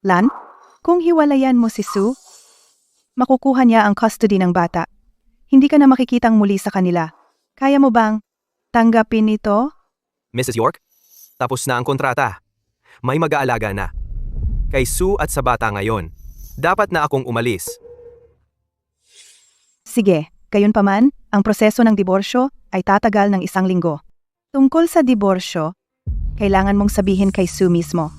Lan, kung hiwalayan mo si Sue, makukuha niya ang custody ng bata. Hindi ka na makikitang muli sa kanila. Kaya mo bang tanggapin ito? Mrs. York, tapos na ang kontrata. May mag-aalaga na. Kay Sue at sa bata ngayon. Dapat na akong umalis. Sige, gayunpaman, ang proseso ng diborsyo ay tatagal ng 1 linggo. Tungkol sa diborsyo, kailangan mong sabihin kay Sue mismo.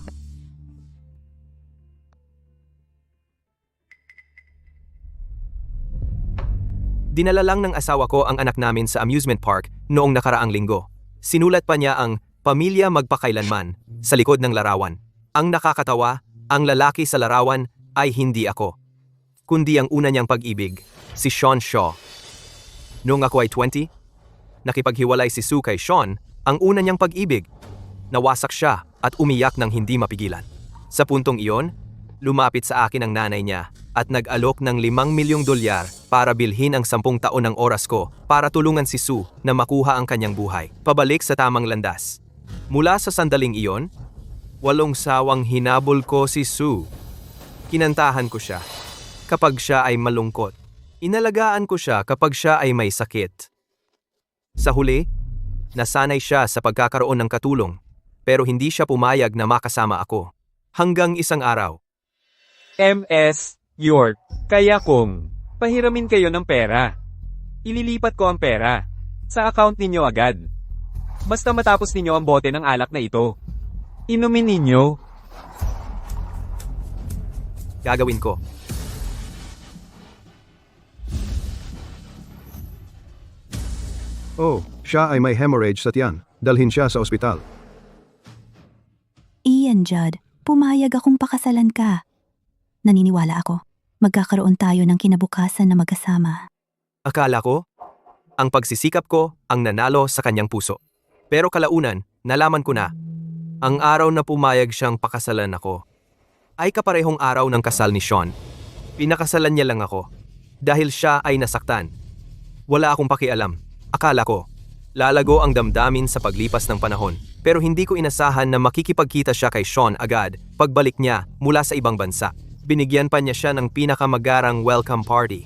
Dinala lang ng asawa ko ang anak namin sa amusement park noong nakaraang linggo. Sinulat pa niya ang pamilya magpakailanman sa likod ng larawan. Ang nakakatawa, ang lalaki sa larawan ay hindi ako, kundi ang una niyang pag-ibig, si Sean Shaw. Noong ako ay 20, nakipaghiwalay si Sue kay Sean, ang una niyang pag-ibig. Nawasak siya at umiyak ng hindi mapigilan. Sa puntong iyon, lumapit sa akin ang nanay niya at nag-alok ng $5 milyong para bilhin ang 10 taon ng oras ko para tulungan si Sue na makuha ang kanyang buhay, pabalik sa tamang landas. Mula sa sandaling iyon, 8 sawang hinabol ko si Sue. Kinantahan ko siya kapag siya ay malungkot. Inalagaan ko siya kapag siya ay may sakit. Sa huli, nasanay siya sa pagkakaroon ng katulong, pero hindi siya pumayag na makasama ako. Hanggang isang araw. MS York, kaya kung pahiramin kayo ng pera, ililipat ko ang pera sa account ninyo agad. Basta matapos ninyo ang bote ng alak na ito. Inumin ninyo. Gagawin ko. Oh, siya ay may hemorrhage sa tiyan. Dalhin siya sa ospital. Ian, Judd, pumayag akong pakasalan ka. Naniniwala ako. Magkakaroon tayo ng kinabukasan na magkasama. Akala ko, ang pagsisikap ko ang nanalo sa kanyang puso. Pero kalaunan, nalaman ko na, ang araw na pumayag siyang pakasalan ako, ay kaparehong araw ng kasal ni Sean. Pinakasalan niya lang ako, dahil siya ay nasaktan. Wala akong pakialam. Akala ko, lalago ang damdamin sa paglipas ng panahon. Pero hindi ko inasahan na makikipagkita siya kay Sean agad pagbalik niya mula sa ibang bansa. Binigyan pa niya siya ng pinakamagarang welcome party.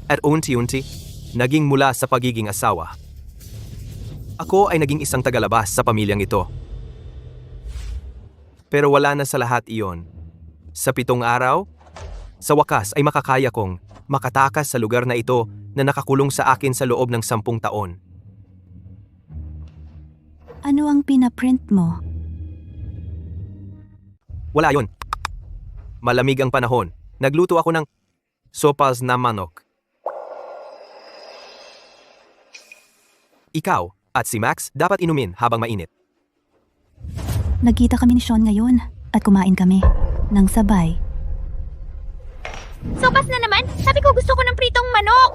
At unti-unti, naging mula sa pagiging asawa. Ako ay naging isang tagalabas sa pamilyang ito. Pero wala na sa lahat iyon. Sa 7 araw, sa wakas ay makakaya kong makatakas sa lugar na ito na nakakulong sa akin sa loob ng 10 taon. Ano ang pinaprint mo? Wala yon. Malamig ang panahon. Nagluto ako ng sopas na manok. Ikaw at si Max dapat inumin habang mainit. Nagkita kami ni Sean ngayon at kumain kami ng sabay. Sopas na naman? Sabi ko gusto ko ng pritong manok!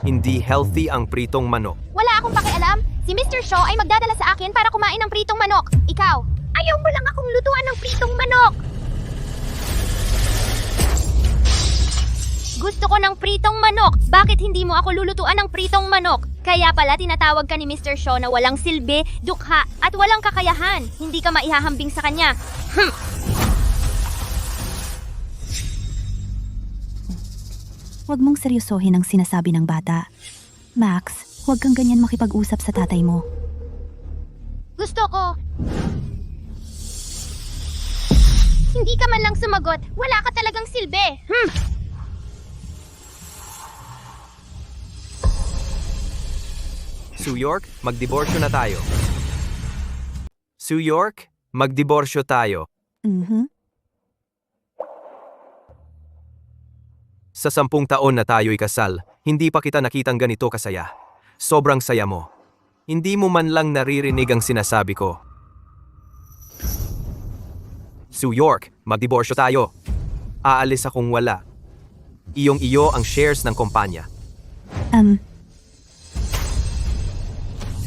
Hindi healthy ang pritong manok. Wala akong pakialam. Si Mr. Shaw ay magdadala sa akin para kumain ng pritong manok. Ikaw, ayaw mo lang akong lutuan ng pritong manok! Gusto ko ng pritong manok. Bakit hindi mo ako lulutuan ng pritong manok? Kaya pala tinatawag ka ni Mr. Shaw na walang silbi, dukha, at walang kakayahan. Hindi ka maihahambing sa kanya. Huwag mong seryosohin ang sinasabi ng bata. Max, huwag kang ganyan makipag-usap sa tatay mo. Gusto ko. Hindi ka man lang sumagot. Wala ka talagang silbi. Sue York, magdiborsyo na tayo. Sue York, magdiborsyo tayo. Sa 10 taon na tayo'y kasal, hindi pa kita nakitang ganito kasaya. Sobrang saya mo. Hindi mo man lang naririnig ang sinasabi ko. Sue York, magdiborsyo tayo. Aalis akong wala. Iyong-iyo ang shares ng kumpanya.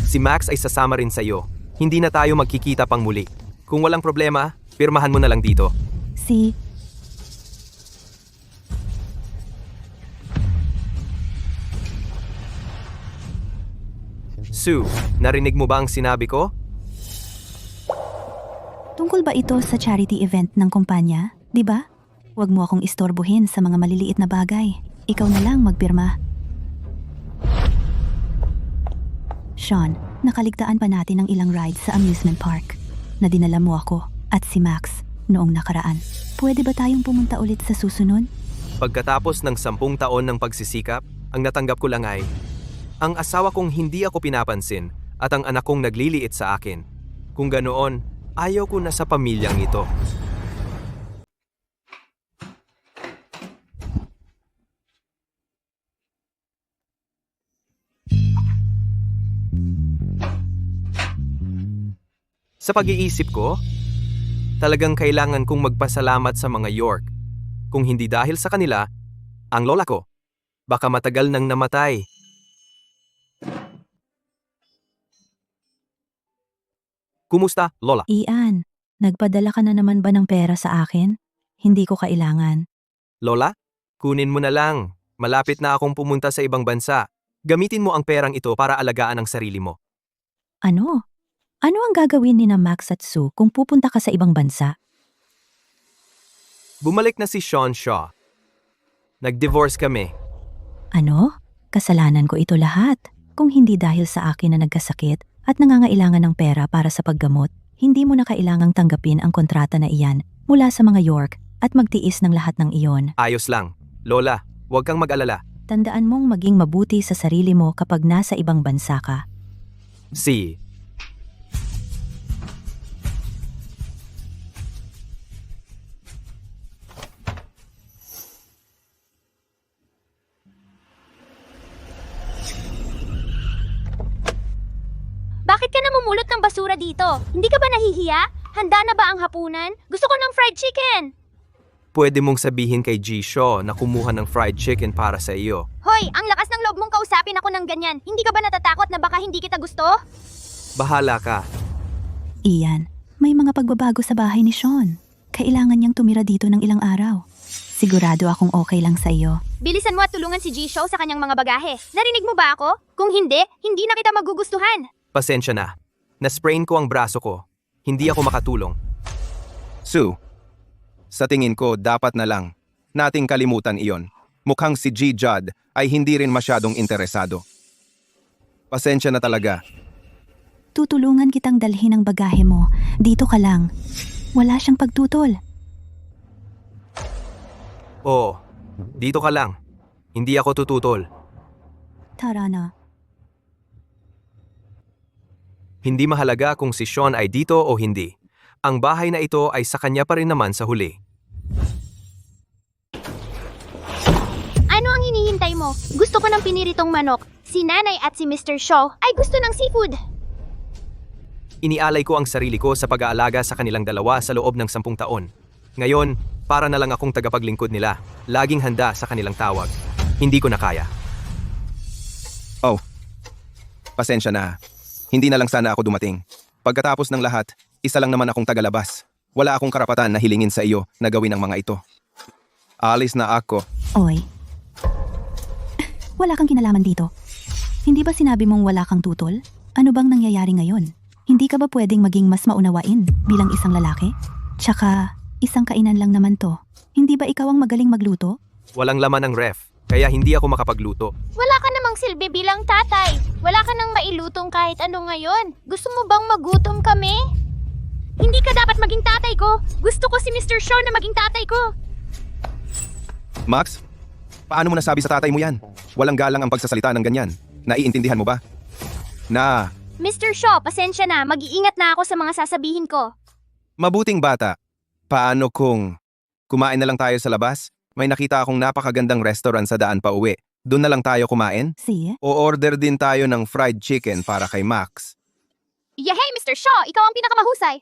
Si Max ay sasama rin sa iyo. Hindi na tayo magkikita pang muli. Kung walang problema, pirmahan mo na lang dito. Sue, narinig mo ba ang sinabi ko? Tungkol ba ito sa charity event ng kumpanya? Di ba? Huwag mo akong istorbohin sa mga maliliit na bagay. Ikaw na lang magpirma. Sean, nakaligtaan pa natin ang ilang rides sa amusement park. Na dinala mo ako at si Max noong nakaraan. Pwede ba tayong pumunta ulit sa susunod? Pagkatapos ng 10 taon ng pagsisikap, ang natanggap ko lang ay, ang asawa kong hindi ako pinapansin at ang anak kong nagliliit sa akin. Kung ganoon, ayaw ko na sa pamilyang ito. Sa pag-iisip ko, talagang kailangan kong magpasalamat sa mga York. Kung hindi dahil sa kanila, ang lola ko, baka matagal nang namatay. Kumusta, lola? Ian, nagpadala ka na naman ba ng pera sa akin? Hindi ko kailangan. Lola, kunin mo na lang. Malapit na akong pumunta sa ibang bansa. Gamitin mo ang perang ito para alagaan ang sarili mo. Ano? Ano ang gagawin ni na Max at Sue kung pupunta ka sa ibang bansa? Bumalik na si Sean Shaw. Nag-divorce kami. Ano? Kasalanan ko ito lahat. Kung hindi dahil sa akin na nagkasakit at nangangailangan ng pera para sa paggamot, hindi mo na kailangang tanggapin ang kontrata na iyan mula sa mga York at magtiis ng lahat ng iyon. Ayos lang. Lola, huwag kang mag-alala. Tandaan mong maging mabuti sa sarili mo kapag nasa ibang bansa ka. Si Bakit ka namumulot ng basura dito? Hindi ka ba nahihiya? Handa na ba ang hapunan? Gusto ko ng fried chicken! pwede mong sabihin kay G. Shaw na kumuha ng fried chicken para sa iyo. Hoy, ang lakas ng loob mong kausapin ako ng ganyan. Hindi ka ba natatakot na baka hindi kita gusto? Bahala ka. Ian, may mga pagbabago sa bahay ni Sean. Kailangan niyang tumira dito ng ilang araw. Sigurado akong okay lang sa iyo. Bilisan mo at tulungan si G-Show sa kanyang mga bagahe. Narinig mo ba ako? Kung hindi, hindi na kita magugustuhan. Pasensya na. Nasprain ko ang braso ko. Hindi ako makatulong. Sue, sa tingin ko dapat na lang nating kalimutan iyon. Mukhang si G. Judd ay hindi rin masyadong interesado. Pasensya na talaga. Tutulungan kitang dalhin ang bagahe mo. Dito ka lang. Wala siyang pagtutol. Oo, dito ka lang. Hindi ako tututol. Tara na. Hindi mahalaga kung si Sean ay dito o hindi. Ang bahay na ito ay sa kanya pa rin naman sa huli. Ano ang hinihintay mo? Gusto ko ng piniritong manok. Si Nanay at si Mr. Shaw ay gusto ng seafood. Inialay ko ang sarili ko sa pag-aalaga sa kanilang dalawa sa loob ng 10 taon. Ngayon, para na lang akong tagapaglingkod nila. Laging handa sa kanilang tawag. Hindi ko na kaya. Oh, pasensya na. Hindi na lang sana ako dumating. Pagkatapos ng lahat, isa lang naman akong tagalabas. Wala akong karapatan na hilingin sa iyo na gawin ang mga ito. Alis na ako. Oy. Wala kang kinalaman dito. Hindi ba sinabi mong wala kang tutol? Ano bang nangyayari ngayon? Hindi ka ba pwedeng maging mas maunawain bilang isang lalaki? Tsaka, isang kainan lang naman to. Hindi ba ikaw ang magaling magluto? Walang laman ang ref, kaya hindi ako makapagluto. Wala ka namang silbi bilang tatay. Wala ka nang mailutong kahit ano ngayon. Gusto mo bang magutom kami? Hindi ka dapat maging tatay ko. Gusto ko si Mr. Shaw na maging tatay ko. Max, paano mo nasabi sa tatay mo yan? Walang galang ang pagsasalita ng ganyan. Naiintindihan mo ba? Na, Mr. Shaw, pasensya na. Mag-iingat na ako sa mga sasabihin ko. mabuting bata. Paano kung kumain na lang tayo sa labas? May nakita akong napakagandang restaurant sa daan pa uwi. Doon na lang tayo kumain? Sige. O order din tayo ng fried chicken para kay Max. Hey, Mr. Shaw, ikaw ang pinakamahusay.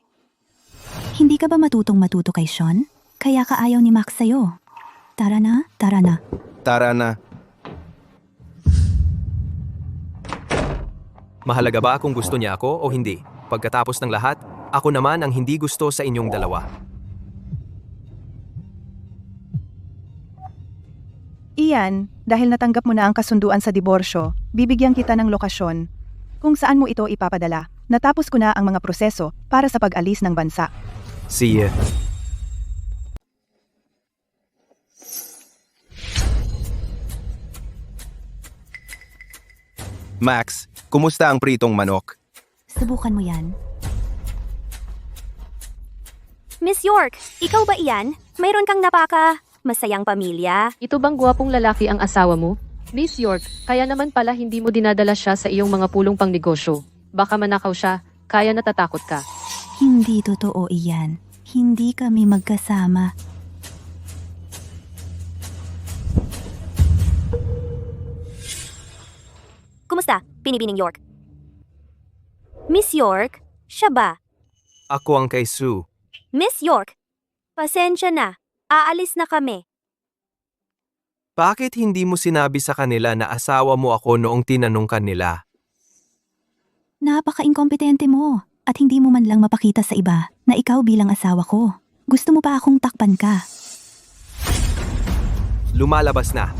Hindi ka ba matutong matuto kay Sean? Kaya ka ayaw ni Max sa'yo. Tara na, tara na. Tara na. Mahalaga ba kung gusto niya ako o hindi? Pagkatapos ng lahat, ako naman ang hindi gusto sa inyong dalawa. Ian, dahil natanggap mo na ang kasunduan sa diborsyo, bibigyan kita ng lokasyon kung saan mo ito ipapadala. Natapos ko na ang mga proseso para sa pag-alis ng bansa. See ya. Max, kumusta ang pritong manok? Subukan mo yan. Miss York, ikaw ba iyan? Mayroon kang masayang pamilya. Ito bang gwapong lalaki ang asawa mo? Miss York, kaya naman pala hindi mo dinadala siya sa iyong mga pulong pang negosyo. Baka manakaw siya, kaya natatakot ka. Hindi totoo iyan. Hindi kami magkasama. Kumusta, Binibining York? Miss York, siya ba? Ako ang kay Sue. Miss York, pasensya na. Aalis na kami. Bakit hindi mo sinabi sa kanila na asawa mo ako noong tinanong ka nila? Napaka-inkompetente mo at hindi mo man lang mapakita sa iba na ikaw bilang asawa ko. Gusto mo pa akong takpan ka. Lumalabas na.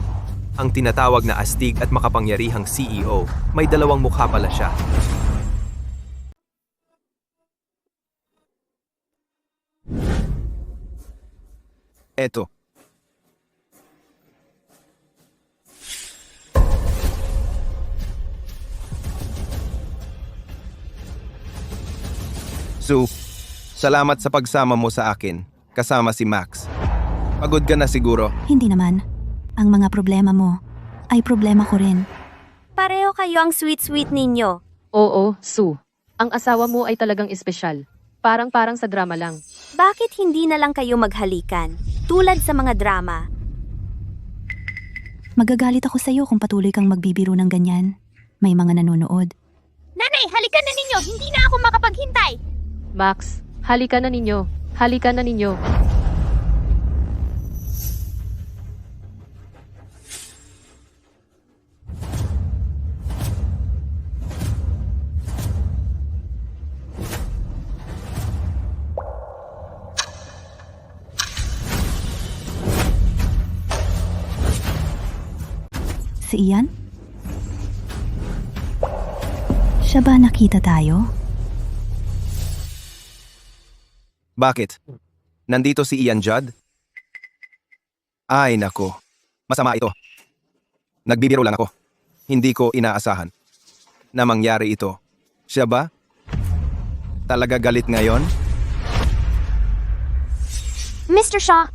Ang tinatawag na astig at makapangyarihang CEO, may dalawang mukha pala siya. Eto. Sue, salamat sa pagsama mo sa akin, kasama si Max. Pagod ka na siguro. Hindi naman. Ang mga problema mo ay problema ko rin. Pareho kayo ang sweet-sweet ninyo. Oo, Sue. Ang asawa mo ay talagang espesyal. Parang sa drama lang. Bakit hindi na lang kayo maghalikan? Tulad sa mga drama. Magagalit ako sa'yo kung patuloy kang magbibiro ng ganyan. May mga nanonood. Nanay, halikan na ninyo! Hindi na ako makapaghintay! Max, halika na ninyo. Halika na ninyo. Si Ian? Siya ba nakita tayo? Bakit? Nandito si Ian Judd? Ay nako, masama ito. Nagbibiro lang ako. Hindi ko inaasahan na mangyari ito. Siya ba? Talaga galit ngayon? Mr. Shaw,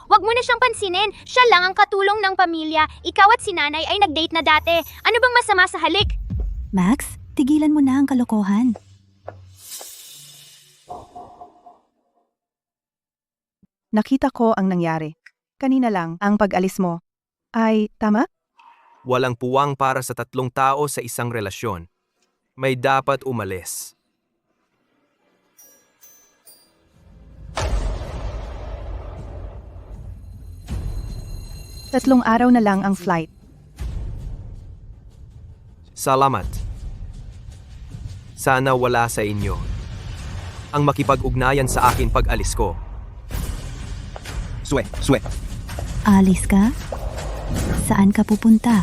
wag mo na siyang pansinin. Siya lang ang katulong ng pamilya. Ikaw at si nanay ay nag-date na dati. Ano bang masama sa halik? Max, tigilan mo na ang kalokohan. Nakita ko ang nangyari. Kanina lang ang pag-alis mo. Ay, tama? Walang puwang para sa tatlong tao sa isang relasyon. May dapat umalis. Tatlong araw na lang ang flight. Salamat. Sana wala sa inyo ang makipag-ugnayan sa akin pag-alis ko. Swe. Alis ka? Saan ka pupunta?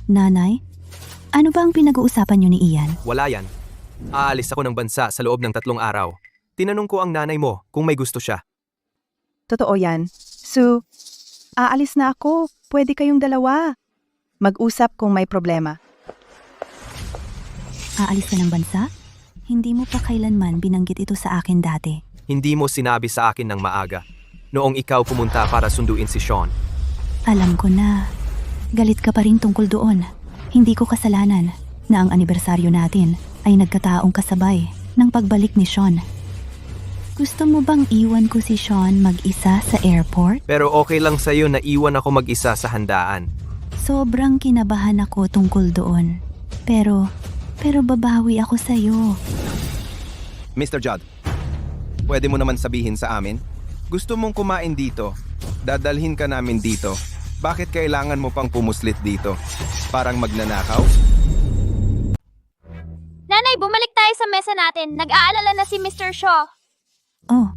Nanay, ano ba ang pinag-uusapan niyo ni Ian? Wala yan. Aalis ako ng bansa sa loob ng 3 araw. Tinanong ko ang nanay mo kung may gusto siya. Totoo yan. Sue, aalis na ako. Pwede kayong dalawa. Mag-usap kung may problema. Aalis ka ng bansa? Hindi mo pa kailanman binanggit ito sa akin dati. Hindi mo sinabi sa akin ng maaga. Noong ikaw pumunta para sunduin si Sean. Alam ko na. Galit ka pa rin tungkol doon. Hindi ko kasalanan na ang anibersaryo natin ay nagkataong kasabay ng pagbalik ni Sean. Gusto mo bang iwan ko si Sean mag-isa sa airport? Pero okay lang sa'yo na iwan ako mag-isa sa handaan. Sobrang kinabahan ako tungkol doon. Pero babawi ako sa'yo. Mr. Judd, pwede mo naman sabihin sa amin? Gusto mong kumain dito? Dadalhin ka namin dito. Bakit kailangan mo pang pumuslit dito? Parang magnanakaw? Nanay, bumalik tayo sa mesa natin. Nag-aalala na si Mr. Shaw. Oh,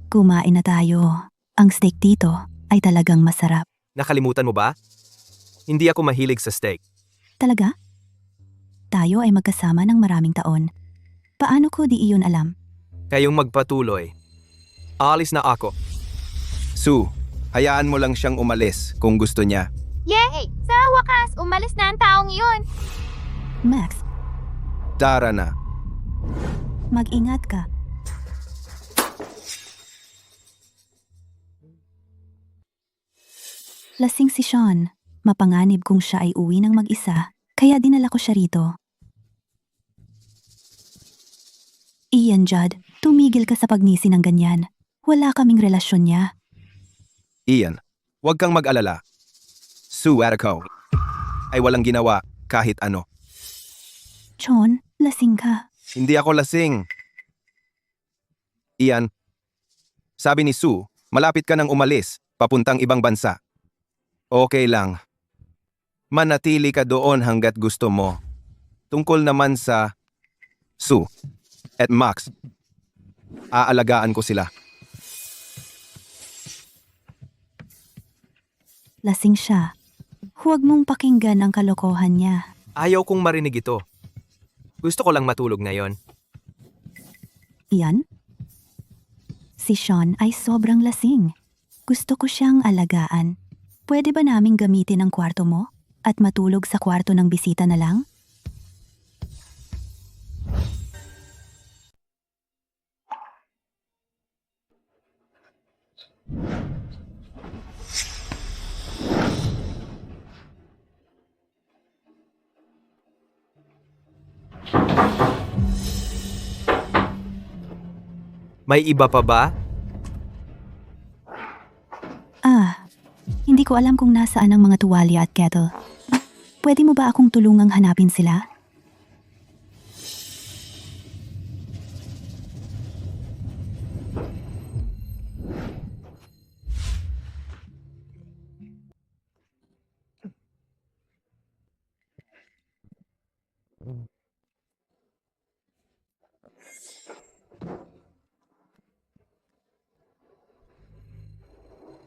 kumain na tayo. Ang steak dito ay talagang masarap. Nakalimutan mo ba? Hindi ako mahilig sa steak. Talaga? Tayo ay magkasama ng maraming taon. Paano ko di iyon alam? Kayong magpatuloy. Aalis na ako. Sue, hayaan mo lang siyang umalis kung gusto niya. Yay! Sa wakas, umalis na ang taong iyon. Max, Tara na. mag-ingat ka. Lasing si Sean. Mapanganib kung siya ay uwi ng mag-isa, kaya dinala ko siya rito. Ian, Judd, tumigil ka sa pagnisi ng ganyan. Wala kaming relasyon niya. Ian, huwag kang mag-alala. Sue at ako ay walang ginawa kahit ano. Sean, lasing ka. Hindi ako lasing. Ian, sabi ni Sue, malapit ka nang umalis, papuntang ibang bansa. Okay lang. Manatili ka doon hanggat gusto mo. Tungkol naman sa Sue at Max, aalagaan ko sila. Lasing siya. Huwag mong pakinggan ang kalokohan niya. Ayaw kong marinig ito. Gusto ko lang matulog ngayon. Ian? Si Sean ay sobrang lasing. Gusto ko siyang alagaan. Pwede ba naming gamitin ang kwarto mo? At matulog sa kwarto ng bisita na lang? May iba pa ba? Hindi ko alam kung nasaan ang mga tuwalya at kettle. Pwede mo ba akong tulungang hanapin sila?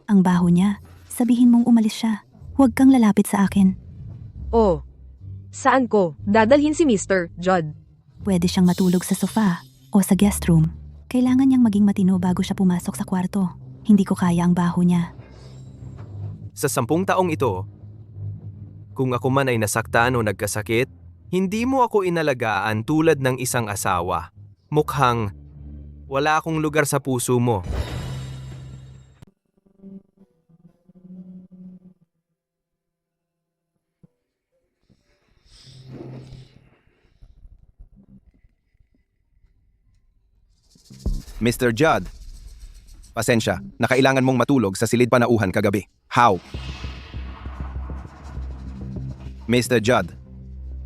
Ang baho niya. Sabihin mong umalis siya. Huwag kang lalapit sa akin. Oh, saan ko? Dadalhin si Mr. Judd. Pwede siyang matulog sa sofa o sa guest room. Kailangan niyang maging matino bago siya pumasok sa kwarto. Hindi ko kaya ang baho niya. Sa 10 taong ito, kung ako man ay nasaktan o nagkasakit, hindi mo ako inalagaan tulad ng isang asawa. Mukhang wala akong lugar sa puso mo. Mr. Judd, pasensya, nakailangan mong matulog sa silid panauhan kagabi. How? Mr. Judd,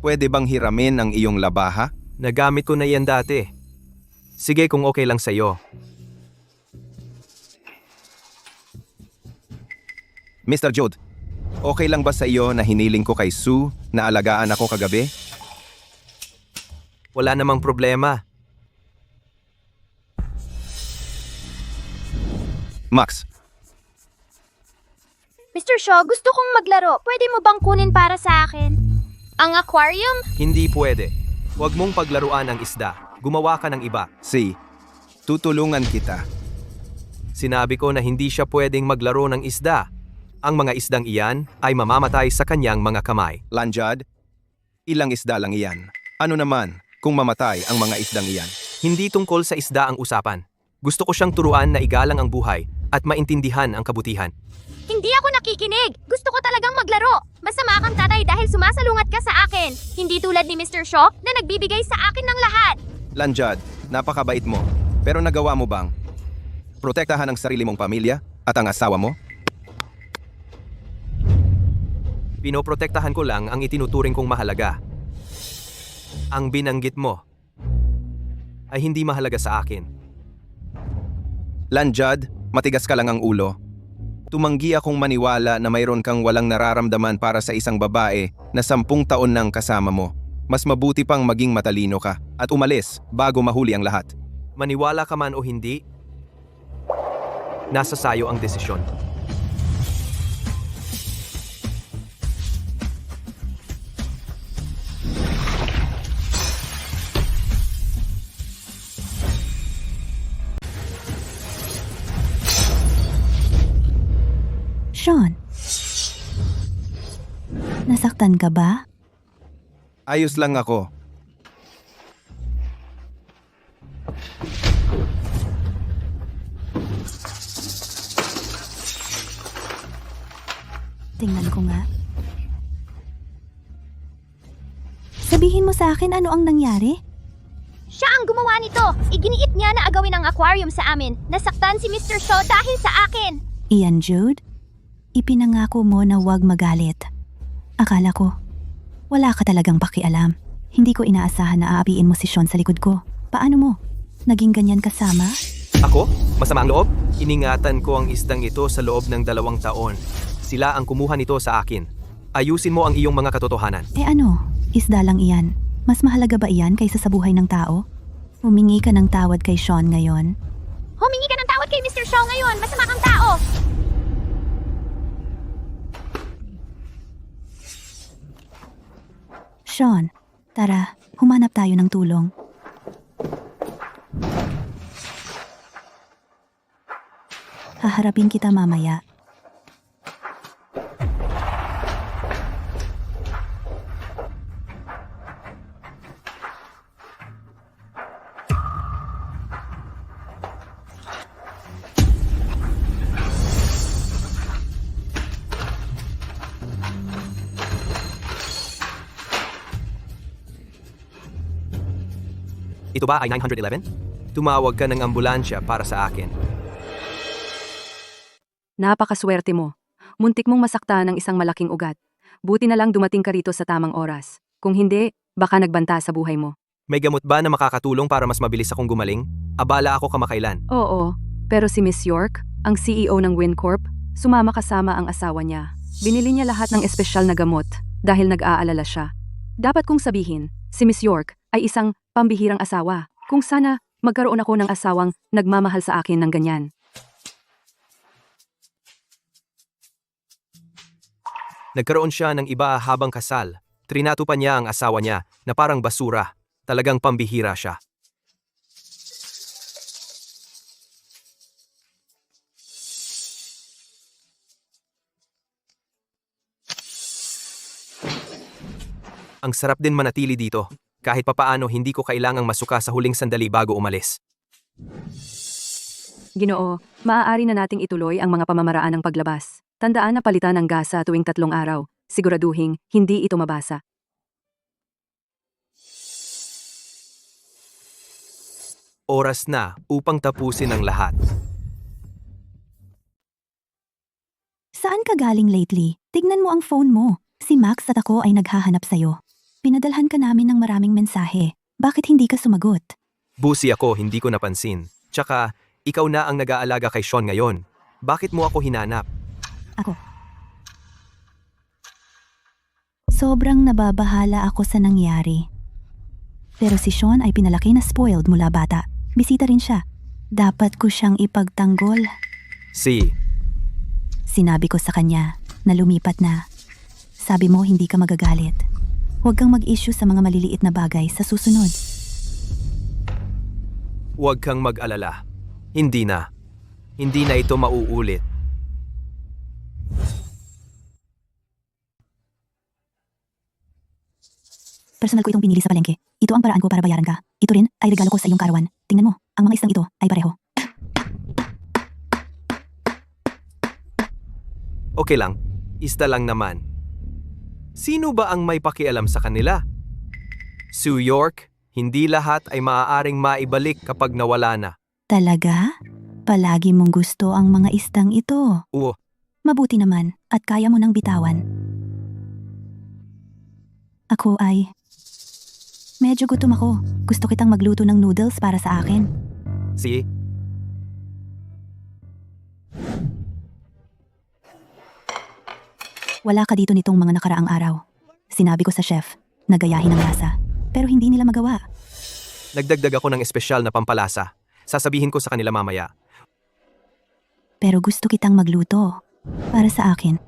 pwede bang hiramin ang iyong labaha? Nagamit ko na yan dati. Sige kung okay lang sa'yo. Mr. Judd, okay lang ba sa iyo na hiniling ko kay Sue na alagaan ako kagabi? Wala namang problema. Max, Mr. Shaw, gusto kong maglaro. Pwede mo bang kunin para sa akin? Ang aquarium? Hindi pwede. Huwag mong paglaruan ang isda. Gumawa ka ng iba. tutulungan kita. Sinabi ko na hindi siya pwedeng maglaro ng isda. Ang mga isdang iyan ay mamamatay sa kanyang mga kamay. Lanjad, ilang isda lang iyan. Ano naman kung mamatay ang mga isdang iyan? Hindi tungkol sa isda ang usapan. Gusto ko siyang turuan na igalang ang buhay at maintindihan ang kabutihan. Hindi ako nakikinig. Gusto ko talagang maglaro. Masama kang tatay dahil sumasalungat ka sa akin. Hindi tulad ni Mr. Shaw na nagbibigay sa akin ng lahat. Lanjad, napakabait mo. Pero nagawa mo bang protektahan ang sarili mong pamilya at ang asawa mo? Pinoprotektahan ko lang ang itinuturing kong mahalaga. Ang binanggit mo ay hindi mahalaga sa akin. Lanjad, matigas ka lang ang ulo. Tumanggi akong maniwala na mayroon kang walang nararamdaman para sa isang babae na 10 taon nang kasama mo. Mas mabuti pang maging matalino ka at umalis bago mahuli ang lahat. Maniwala ka man o hindi, nasa sayo ang desisyon. Sean. Nasaktan ka ba? Ayos lang ako. Tingnan ko nga. Sabihin mo sa akin ano ang nangyari? Siya ang gumawa nito. Iginiit niya na agawin ang aquarium sa amin. Nasaktan si Mr. Shaw dahil sa akin. Iyan, Jude. Ipinangako mo na huwag magalit. Akala ko, wala ka talagang pakialam. Hindi ko inaasahan na aapiin mo si Sean sa likod ko. Paano mo? Naging ganyan kasama? Ako? Masama ang loob? Iningatan ko ang isdang ito sa loob ng 2 taon. Sila ang kumuha nito sa akin. Ayusin mo ang iyong mga katotohanan. Ano? Isda lang iyan. Mas mahalaga ba iyan kaysa sa buhay ng tao? Humingi ka ng tawad kay Sean ngayon. Humingi ka ng tawad kay Mr. Shaw ngayon. Masama kang tao. Sean, tara, humanap tayo ng tulong. Haharapin kita mamaya. Ito ba ay 911? Tumawag ka ng ambulansya para sa akin. Napakaswerte mo. Muntik mong masaktan ng isang malaking ugat. Buti na lang dumating ka rito sa tamang oras. Kung hindi, baka nagbanta sa buhay mo. May gamot ba na makakatulong para mas mabilis akong gumaling? Abala ako kamakailan. Oo, pero si Miss York, ang CEO ng WinCorp, sumama kasama ang asawa niya. Binili niya lahat ng espesyal na gamot dahil nag-aalala siya. Dapat kong sabihin, si Miss York ay isang pambihirang asawa. Kung sana magkaroon ako ng asawang nagmamahal sa akin ng ganyan. Nagkaroon siya ng iba habang kasal. Trinato pa niya ang asawa niya na parang basura. Talagang pambihira siya. Ang sarap din manatili dito. Kahit papaano hindi ko kailangang masuka sa huling sandali bago umalis. Ginoo, maaari na nating ituloy ang mga pamamaraan ng paglabas. Tandaan na palitan ang gasa tuwing 3 araw. Siguraduhin, hindi ito mabasa. Oras na upang tapusin ang lahat. Saan ka galing lately? Tignan mo ang phone mo. Si Max at ako ay naghahanap sa'yo. Pinadalhan ka namin ng maraming mensahe. Bakit hindi ka sumagot? Busi ako, hindi ko napansin. Tsaka, ikaw na ang nag-aalaga kay Sean ngayon. Bakit mo ako hinanap? Ako. Sobrang nababahala ako sa nangyari. Pero si Sean ay pinalaki na spoiled mula bata. Bisita rin siya. Dapat ko siyang ipagtanggol. Sinabi ko sa kanya na lumipat na. Sabi mo hindi ka magagalit. Huwag kang mag-issue sa mga maliliit na bagay sa susunod. Huwag kang mag-alala. Hindi na. Hindi na ito mauulit. Personal ko itong pinili sa palengke. Ito ang paraan ko para bayaran ka. Ito rin ay regalo ko sa iyong karawan. Tingnan mo, ang mga isdang ito ay pareho. Okay lang. Isda lang naman. Sino ba ang may pakialam sa kanila? Sue York, hindi lahat ay maaaring maibalik kapag nawala na. Talaga? Palagi mong gusto ang mga isdang ito. Oo. Mabuti naman at kaya mo nang bitawan. Ako ay... Medyo gutom ako. Gusto kitang magluto ng noodles para sa akin. See? Wala ka dito nitong mga nakaraang araw. Sinabi ko sa chef, nagayahin ang lasa. Pero hindi nila magawa. Nagdagdag ako ng espesyal na pampalasa. Sasabihin ko sa kanila mamaya. Pero gusto kitang magluto. Para sa akin.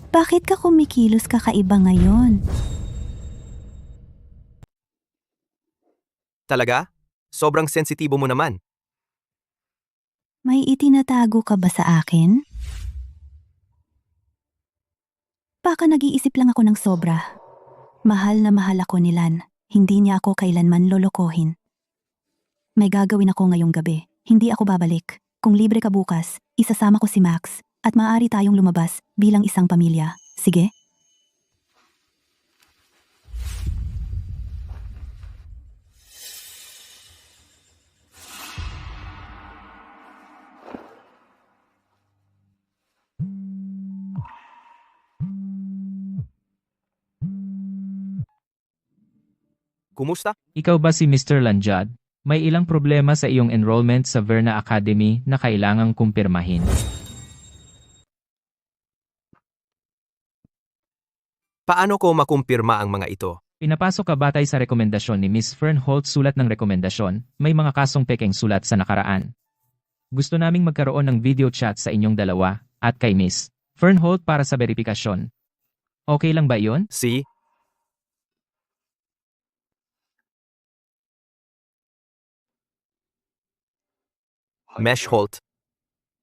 Bakit ka kumikilos kakaiba ngayon? Talaga? Sobrang sensitibo mo naman. May itinatago ka ba sa akin? Baka nag-iisip lang ako ng sobra. Mahal na mahal ako ni Lan. Hindi niya ako kailanman lolokohin. May gagawin ako ngayong gabi. Hindi ako babalik. Kung libre ka bukas, isasama ko si Max at maaari tayong lumabas bilang isang pamilya. Sige? Kumusta? Ikaw ba si Mr. Lanjad? May ilang problema sa iyong enrollment sa Verna Academy na kailangang kumpirmahin. Paano ko makumpirma ang mga ito? Pinapasok ka batay sa rekomendasyon ni Miss Fernholt sulat ng rekomendasyon, may mga kasong pekeng sulat sa nakaraan. Gusto naming magkaroon ng video chat sa inyong dalawa at kay Miss Fernholt para sa verifikasyon. Okay lang ba iyon? Si? Mesh Holt.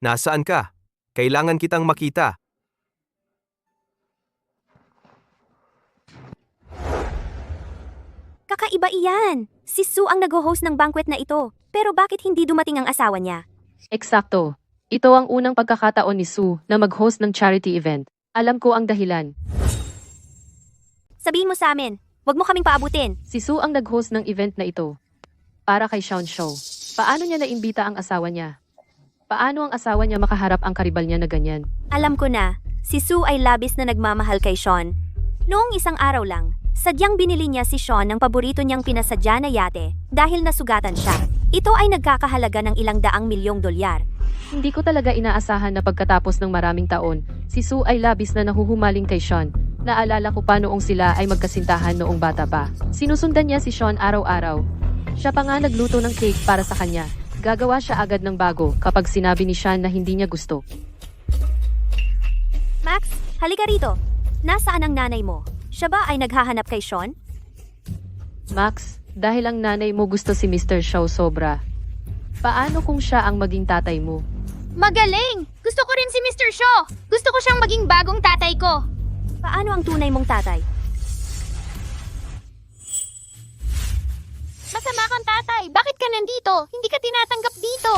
Nasaan ka? Kailangan kitang makita. Kakaiba iyan! Si Sue ang nag-host ng banquet na ito. Pero bakit hindi dumating ang asawa niya? Eksakto. Ito ang unang pagkakataon ni Sue na mag-host ng charity event. Alam ko ang dahilan. Sabihin mo sa amin, wag mo kaming paabutin. Si Sue ang nag-host ng event na ito. Para kay Sean Show. Paano niya naimbita ang asawa niya? Paano ang asawa niya makaharap ang karibal niya na ganyan? Alam ko na, si Sue ay labis na nagmamahal kay Sean. Noong isang araw lang, sadyang binili niya si Sean ng paborito niyang pinasadya na yate dahil nasugatan siya. Ito ay nagkakahalaga ng ilang daang milyong dolyar. Hindi ko talaga inaasahan na pagkatapos ng maraming taon, si Sue ay labis na nahuhumaling kay Sean. Naalala ko pa noong sila ay magkasintahan noong bata pa. Sinusundan niya si Sean araw-araw. Siya pa nga nagluto ng cake para sa kanya. Gagawa siya agad ng bago kapag sinabi ni Sean na hindi niya gusto. Max, halika rito. Nasaan ang nanay mo? Siya ba ay naghahanap kay Sean? Max, dahil ang nanay mo gusto si Mr. Shaw sobra. Paano kung siya ang maging tatay mo? Magaling! Gusto ko rin si Mr. Shaw! Gusto ko siyang maging bagong tatay ko! Paano ang tunay mong tatay? Masama kang tatay! Bakit ka nandito? Hindi ka tinatanggap dito!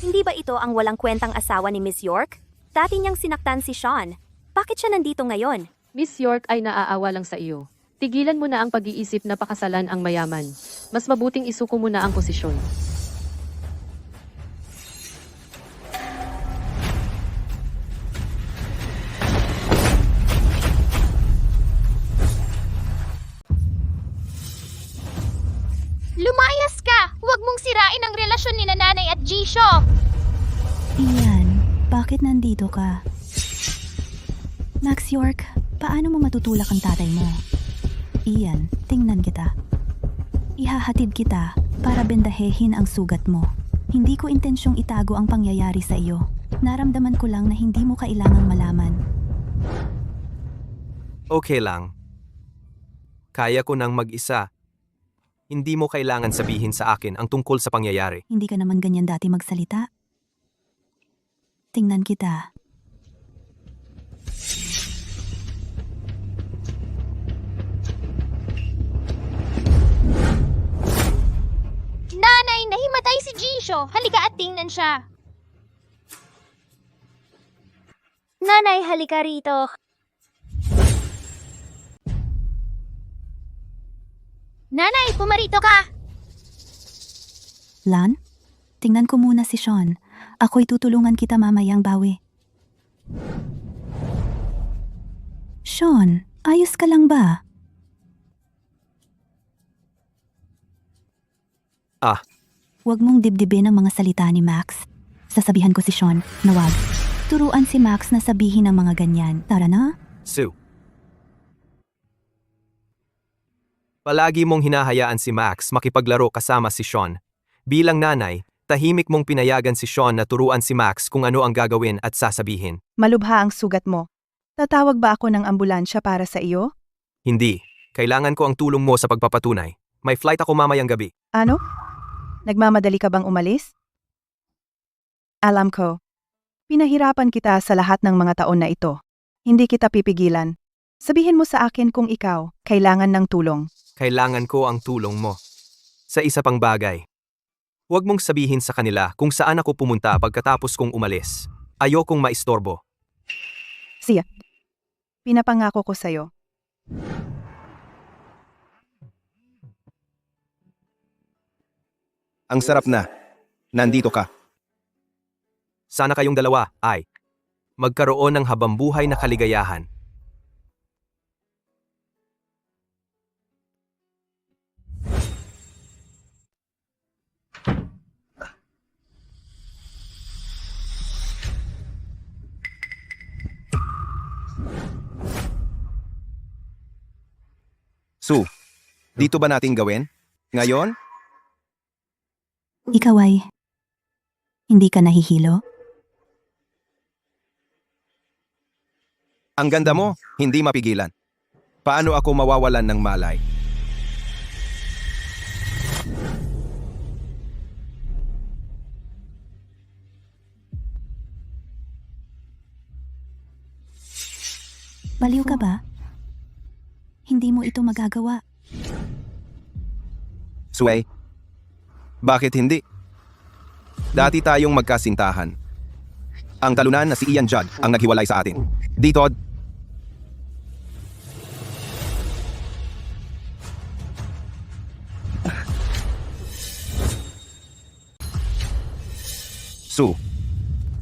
Hindi ba ito ang walang kwentang asawa ni Miss York? Dati niyang sinaktan si Sean. Bakit siya nandito ngayon? Miss York ay naaawa lang sa iyo. Tigilan mo na ang pag-iisip na pakasalan ang mayaman. Mas mabuting isuko mo na ang posisyon. Lumayas ka! Huwag mong sirain ang relasyon ni Nanay at Jisho! Ian, bakit nandito ka? Max York, paano mo matutulak ang tatay mo? Ian, tingnan kita. Ihahatid kita para bendahehin ang sugat mo. Hindi ko intensyong itago ang pangyayari sa iyo. Naramdaman ko lang na hindi mo kailangang malaman. Okay lang. Kaya ko nang mag-isa. Hindi mo kailangan sabihin sa akin ang tungkol sa pangyayari. Hindi ka naman ganyan dati magsalita. Tingnan kita. Nanay, nahimatay si Jisho! Halika at tingnan siya! Nanay, halika rito. Nanay, pumarito ka! Lan, tingnan ko muna si Sean. Ako'y tutulungan kita mamayang bawi. Sean, ayos ka lang ba? Huwag mong dibdibin ang mga salita ni Max. Sasabihan ko si Sean na wag. Turuan si Max na sabihin ang mga ganyan. Tara na? Sue. Palagi mong hinahayaan si Max makipaglaro kasama si Sean. Bilang nanay, tahimik mong pinayagan si Sean na turuan si Max kung ano ang gagawin at sasabihin. Malubha ang sugat mo. Tatawag ba ako ng ambulansya para sa iyo? Hindi. Kailangan ko ang tulong mo sa pagpapatunay. May flight ako mamayang gabi. Ano? Nagmamadali ka bang umalis? Alam ko. Pinahirapan kita sa lahat ng mga taon na ito. Hindi kita pipigilan. Sabihin mo sa akin kung ikaw kailangan ng tulong. Kailangan ko ang tulong mo. Sa isa pang bagay. Huwag mong sabihin sa kanila kung saan ako pumunta pagkatapos kong umalis. Ayokong maistorbo. Siya. Pinapangako ko sa'yo. Ang sarap na. Nandito ka. Sana kayong dalawa ay magkaroon ng habambuhay na kaligayahan. Sue, dito ba natin gawin? Ngayon? Ikaw ay hindi ka nahihilo? Ang ganda mo, hindi mapigilan. Paano ako mawawalan ng malay? Baliw ka ba? Hindi mo ito magagawa. Sue, bakit hindi? Dati tayong magkasintahan. Ang talunan na si Ian Judd ang naghiwalay sa atin. Dito, Sue,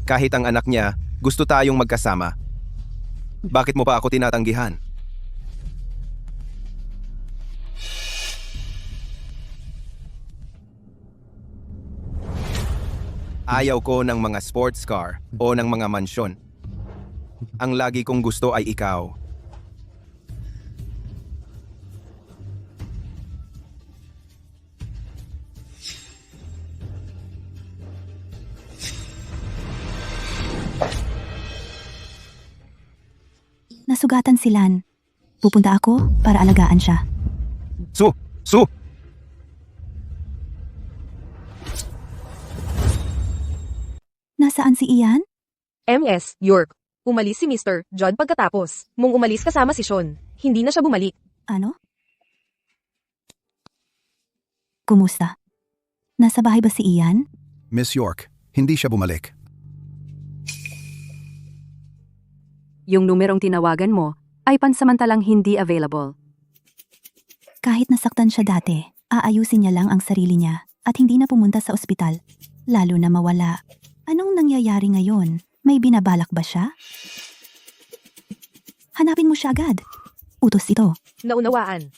kahit ang anak niya, gusto tayong magkasama. Bakit mo pa ako tinatanggihan? Ayaw ko ng mga sports car o ng mga mansyon. Ang lagi kong gusto ay ikaw. Nasugatan si Lan. Pupunta ako para alagaan siya. Sue! Nasaan si Ian? MS, York. Umalis si Mr. Judd pagkatapos mong umalis kasama si Sean. Hindi na siya bumalik. Ano? Kumusta? Nasa bahay ba si Ian? Miss York, hindi siya bumalik. Yung numerong tinawagan mo ay pansamantalang hindi available. Kahit nasaktan siya dati, aayusin niya lang ang sarili niya at hindi na pumunta sa ospital. Lalo na mawala. Anong nangyayari ngayon? May binabalak ba siya? Hanapin mo siya agad. Utos ito. Naunawaan.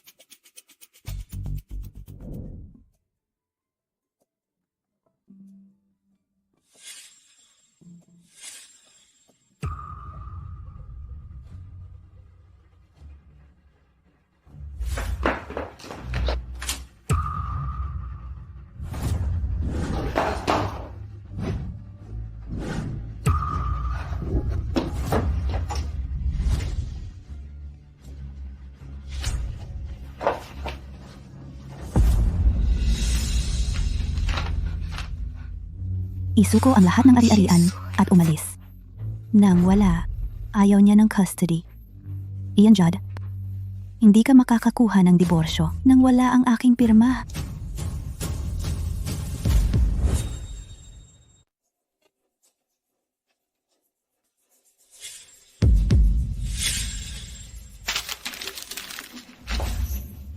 Isuko ang lahat ng ari-arian at umalis. Nang wala, ayaw niya ng custody. Ian Judd, hindi ka makakakuha ng diborsyo nang wala ang aking pirma.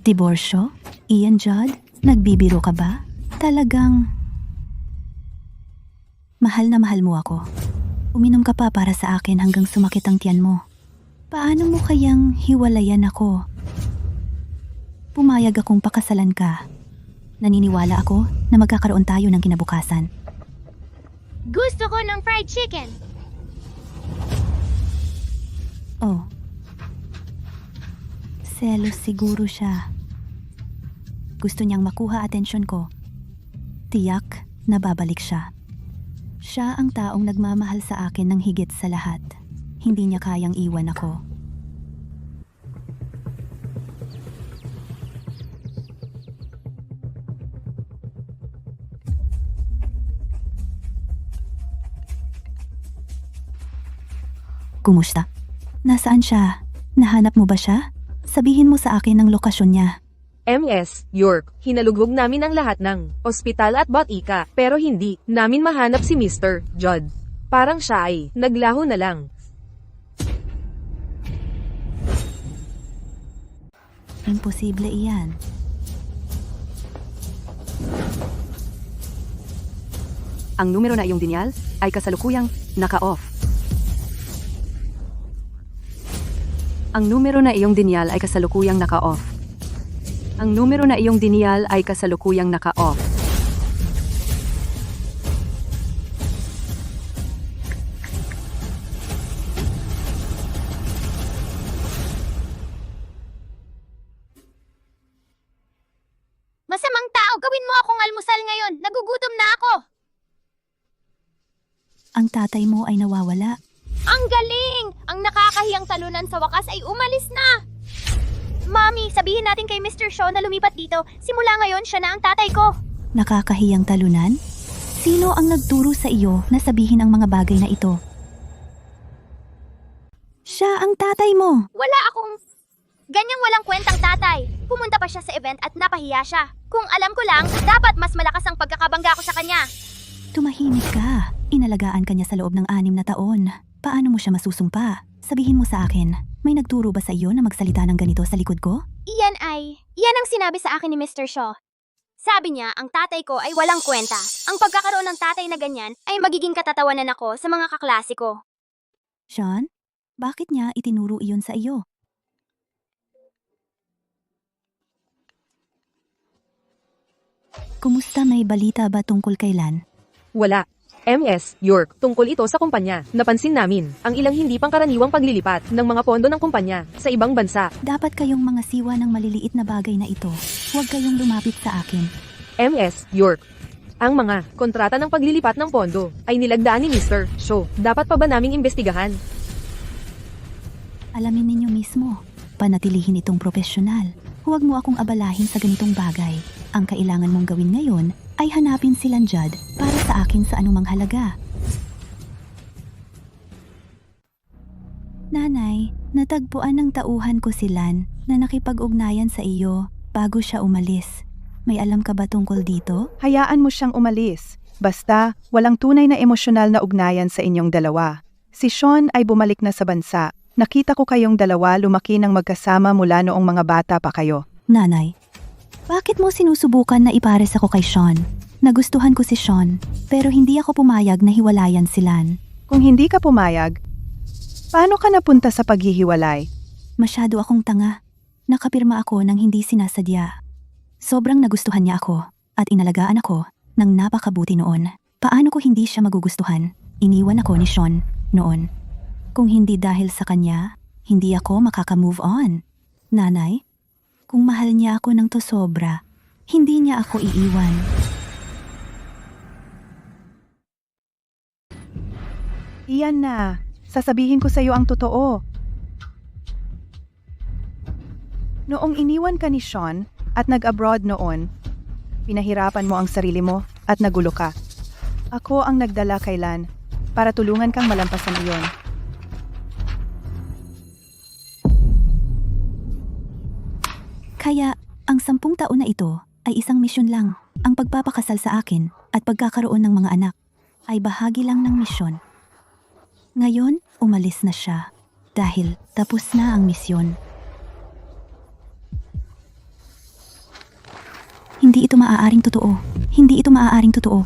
Diborsyo? Ian Judd, nagbibiro ka ba? Talagang mahal na mahal mo ako. Uminom ka pa para sa akin hanggang sumakit ang tiyan mo. Paano mo kayang hiwalayan ako? Pumayag akong pakasalan ka. Naniniwala ako na magkakaroon tayo ng kinabukasan. Gusto ko ng fried chicken. Oh. Selos siguro siya. Gusto niyang makuha atensyon ko. Tiyak na babalik siya. Siya ang taong nagmamahal sa akin ng higit sa lahat. Hindi niya kayang iwan ako. Kumusta? Nasaan siya? Nahanap mo ba siya? Sabihin mo sa akin ang lokasyon niya. MS, York, hinalugog namin ang lahat ng ospital at botika, pero hindi namin mahanap si Mr. Judd. Parang siya ay naglaho na lang. Imposible iyan. Ang numero na iyong dinyal ay kasalukuyang naka-off. Ang numero na iyong dinyal ay kasalukuyang naka-off. Ang numero na iyong dinyal ay kasalukuyang naka-off. Masamang tao, gawin mo akong almusal ngayon. Nagugutom na ako. Ang tatay mo ay nawawala. Ang galing! Ang nakakahiyang talunan sa wakas ay umalis na. Mami, sabihin natin kay Mr. Shaw na lumipat dito. Simula ngayon, siya na ang tatay ko. Nakakahiyang talunan? Sino ang nagturo sa iyo na sabihin ang mga bagay na ito? Siya ang tatay mo. Wala akong... Ganyang walang kwentang tatay. Pumunta pa siya sa event at napahiya siya. Kung alam ko lang, dapat mas malakas ang pagkakabangga ko sa kanya. Tumahimik ka. Inalagaan ka niya sa loob ng 6 na taon. Paano mo siya masusumpa? Sabihin mo sa akin, may nagturo ba sa iyo na magsalita ng ganito sa likod ko? Iyan ang sinabi sa akin ni Mr. Shaw. Sabi niya, ang tatay ko ay walang kwenta. Ang pagkakaroon ng tatay na ganyan ay magiging katatawanan ako sa mga kaklase ko. Sean, bakit niya itinuro iyon sa iyo? Kumusta, may balita ba tungkol kailan? Wala. MS, York, tungkol ito sa kumpanya. Napansin namin ang ilang hindi pangkaraniwang paglilipat ng mga pondo ng kumpanya sa ibang bansa. Dapat kayong mga siwa ng maliliit na bagay na ito. Huwag kayong lumapit sa akin. MS, York, ang mga kontrata ng paglilipat ng pondo ay nilagdaan ni Mr. Shaw. Dapat pa ba naming imbestigahan? Alamin ninyo mismo. Panatilihin itong profesional. Huwag mo akong abalahin sa ganitong bagay. Ang kailangan mong gawin ngayon ay hanapin si Judd para sa akin sa anumang halaga. Nanay, natagpuan ng tauhan ko si Lan na nakipag-ugnayan sa iyo bago siya umalis. May alam ka ba tungkol dito? Hayaan mo siyang umalis. Basta, walang tunay na emosyonal na ugnayan sa inyong dalawa. Si Sean ay bumalik na sa bansa. Nakita ko kayong dalawa lumaki ng magkasama mula noong mga bata pa kayo. Nanay, bakit mo sinusubukan na ipares ako kay Sean? Nagustuhan ko si Sean, pero hindi ako pumayag na hiwalayan si Lan. Kung hindi ka pumayag, paano ka napunta sa paghihiwalay? Masyado akong tanga. Nakapirma ako ng hindi sinasadya. Sobrang nagustuhan niya ako at inalagaan ako ng napakabuti noon. Paano ko hindi siya magugustuhan? Iniwan ako ni Sean noon. Kung hindi dahil sa kanya, hindi ako makaka-move on. Nanay, kung mahal niya ako ng to sobra, hindi niya ako iiwan. Iyan na. Sasabihin ko sa iyo ang totoo. Noong iniwan ka ni Sean at nag-abroad noon, pinahirapan mo ang sarili mo at nagulo ka. Ako ang nagdala kay Lan para tulungan kang malampasan iyon. Kaya, ang 10 taon na ito ay isang misyon lang. Ang pagpapakasal sa akin at pagkakaroon ng mga anak ay bahagi lang ng misyon. Ngayon, umalis na siya dahil tapos na ang misyon. Hindi ito maaaring totoo. Hindi ito maaaring totoo.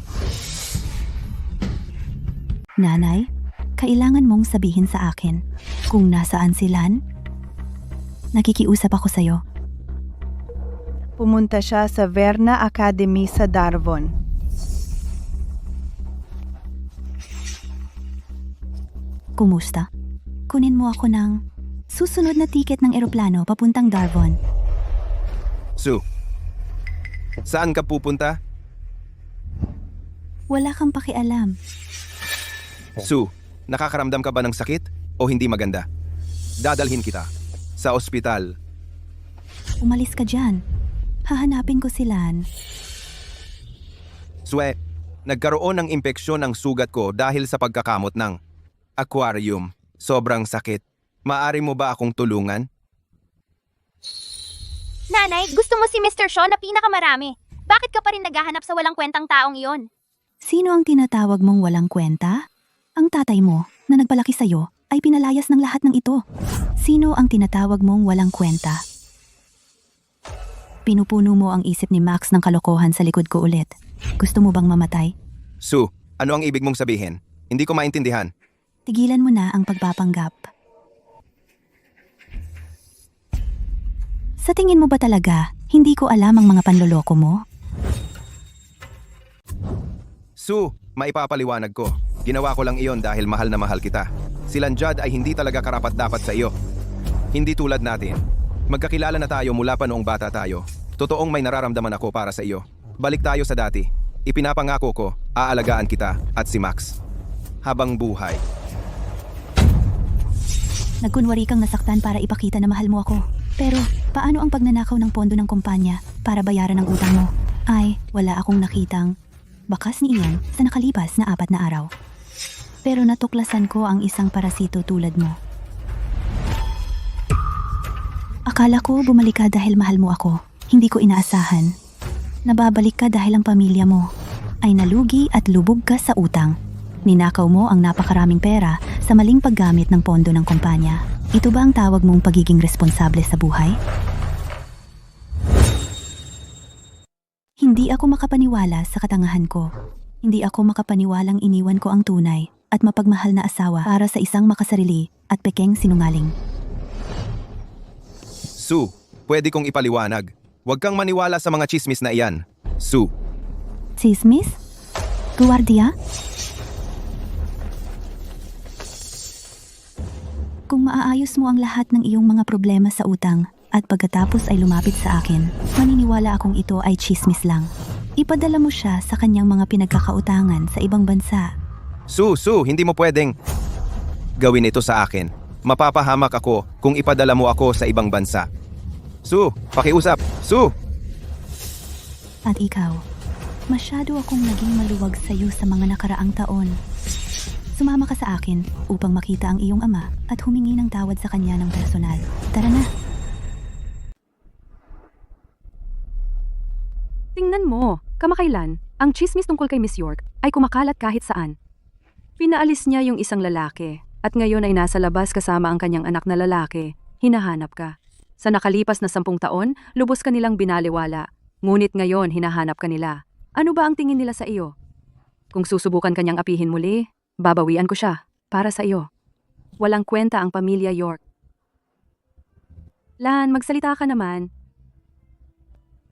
Nanay, kailangan mong sabihin sa akin kung nasaan si Lan. Nakikiusap ako sa'yo. Pumunta siya sa Verna Academy sa Darwin. Kumusta? Kunin mo ako ng susunod na tiket ng eroplano papuntang Darwin. Sue, saan ka pupunta? Wala kang pakialam. Sue, nakakaramdam ka ba ng sakit o hindi maganda? Dadalhin kita sa ospital. Umalis ka dyan. Hahanapin ko si Lan. Sue, nagkaroon ng impeksyon ang sugat ko dahil sa pagkakamot ng aquarium. Sobrang sakit. Maari mo ba akong tulungan? Nanay, gusto mo si Mr. Sean na pinakamarami. Bakit ka pa rin naghahanap sa walang kwentang taong iyon? Sino ang tinatawag mong walang kwenta? Ang tatay mo, na nagpalaki sa'yo, ay pinalayas ng lahat ng ito. Sino ang tinatawag mong walang kwenta? Pinupuno mo ang isip ni Max ng kalokohan sa likod ko ulit. Gusto mo bang mamatay? Sue, ano ang ibig mong sabihin? Hindi ko maintindihan. Tigilan mo na ang pagpapanggap. Sa tingin mo ba talaga, hindi ko alam ang mga panloloko mo? Sue, maipapaliwanag ko. Ginawa ko lang iyon dahil mahal na mahal kita. Silang Judd ay hindi talaga karapat-dapat sa iyo. Hindi tulad natin. Magkakilala na tayo mula pa noong bata tayo. Totoong may nararamdaman ako para sa iyo. Balik tayo sa dati. Ipinapangako ko, aalagaan kita at si Max. Habang buhay. Nagkunwari kang nasaktan para ipakita na mahal mo ako. Pero, paano ang pagnanakaw ng pondo ng kumpanya para bayaran ang utang mo? Ay, wala akong nakitang bakas ni Ian sa nakalipas na 4 na araw. Pero natuklasan ko ang isang parasito tulad mo. Akala ko bumalik ka dahil mahal mo ako. Hindi ko inaasahan. Nababalik ka dahil ang pamilya mo ay nalugi at lubog ka sa utang. Ninakaw mo ang napakaraming pera sa maling paggamit ng pondo ng kumpanya. Ito ba ang tawag mong pagiging responsable sa buhay? Hindi ako makapaniwala sa katangahan ko. Hindi ako makapaniwalang iniwan ko ang tunay at mapagmahal na asawa para sa isang makasarili at pekeng sinungaling. Sue, pwede kong ipaliwanag. Huwag kang maniwala sa mga chismis na iyan. Sue. Chismis? Guwardiya? Kung maaayos mo ang lahat ng iyong mga problema sa utang at pagkatapos ay lumapit sa akin, maniniwala akong ito ay chismis lang. Ipadala mo siya sa kanyang mga pinagkakautangan sa ibang bansa. Sue, hindi mo pwedeng gawin ito sa akin. Mapapahamak ako kung ipadala mo ako sa ibang bansa. Sue, pakiusap. Sue! At ikaw, masyado akong naging maluwag sa iyo sa mga nakaraang taon. Sumama ka sa akin upang makita ang iyong ama at humingi ng tawad sa kanya ng personal. Tara na. Tingnan mo, kamakailan, ang chismis tungkol kay Miss York ay kumakalat kahit saan. Pinaalis niya yung isang lalaki at ngayon ay nasa labas kasama ang kanyang anak na lalaki. Hinahanap ka. Sa nakalipas na 10 taon, lubos ka nilang binaliwala. Ngunit ngayon, hinahanap ka nila. Ano ba ang tingin nila sa iyo? Kung susubukan kanyang apihin muli, babawian ko siya para sa iyo. Walang kwenta ang pamilya York. Lan, magsalita ka naman.